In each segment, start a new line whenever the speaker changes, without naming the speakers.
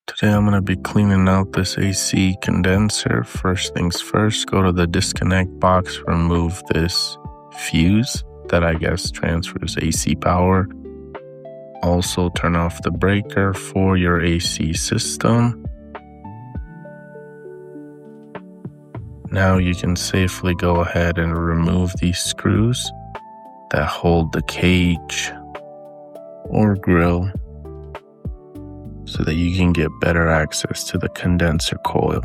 Today I'm going to be cleaning out this AC condenser. First things first, go to the disconnect box, remove this fuse that I guess transfers AC power. Also turn off the breaker for your AC system. Now you can safely go ahead and remove these screws that hold the cage or grill so that you can get better access to the condenser coil.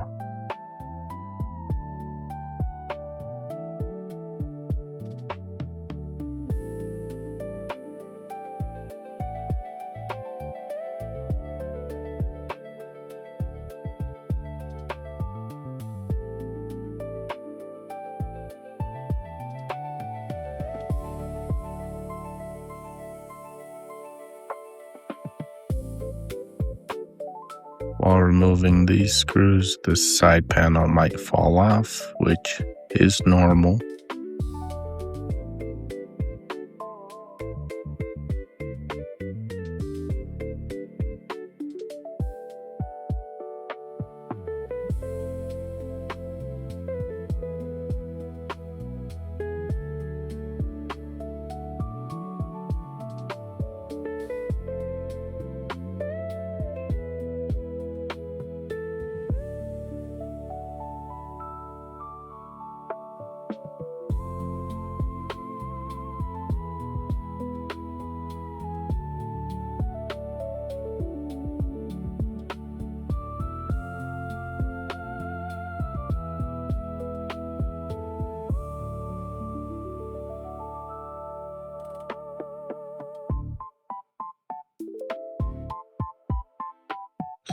While removing these screws, this side panel might fall off, which is normal.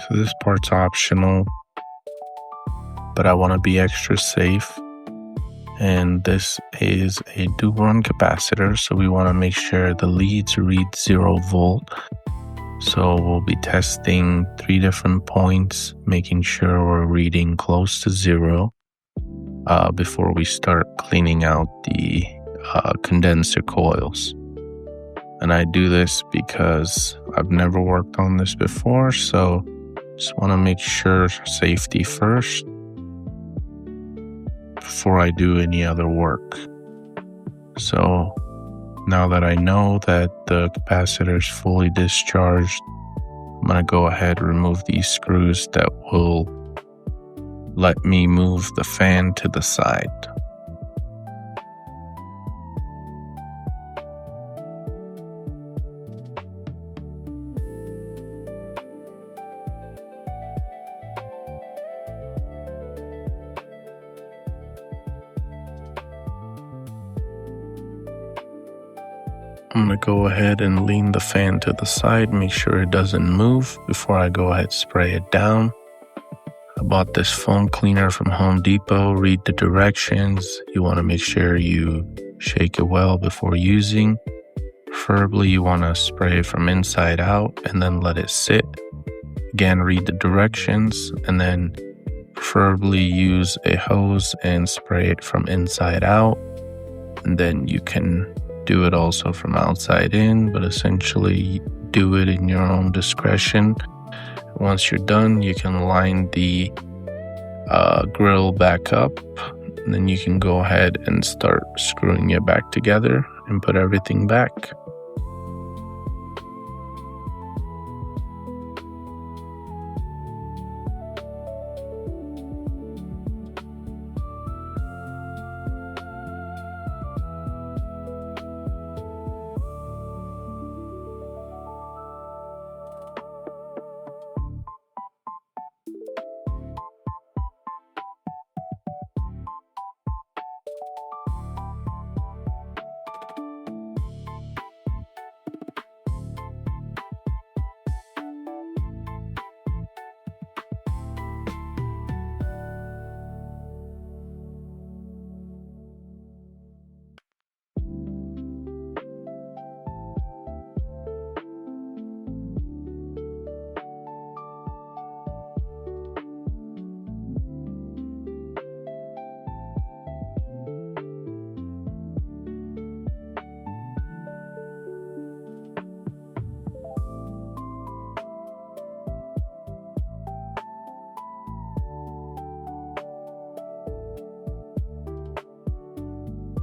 So this part's optional, but I want to be extra safe. And this is a dual run capacitor, so we want to make sure the leads read 0 volt. So we'll be testing 3 different points, making sure we're reading close to 0 before we start cleaning out the condenser coils. And I do this because I've never worked on this before, so just want to make sure safety first before I do any other work. So now that I know that the capacitor is fully discharged, I'm going to go ahead and remove these screws that will let me move the fan to the side. I'm going to go ahead and lean the fan to the side, make sure it doesn't move before I go ahead and spray it down. I bought this foam cleaner from Home Depot. Read the directions. You want to make sure you shake it well before using. Preferably you want to spray it from inside out and then let it sit. Again, read the directions and then preferably use a hose and spray it from inside out. And then you can do it also from outside in, but essentially do it in your own discretion. Once you're done, you can line the grill back up, and then you can go ahead and start screwing it back together and put everything back.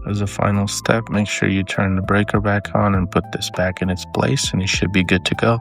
As a final step, make sure you turn the breaker back on and put this back in its place, and you should be good to go.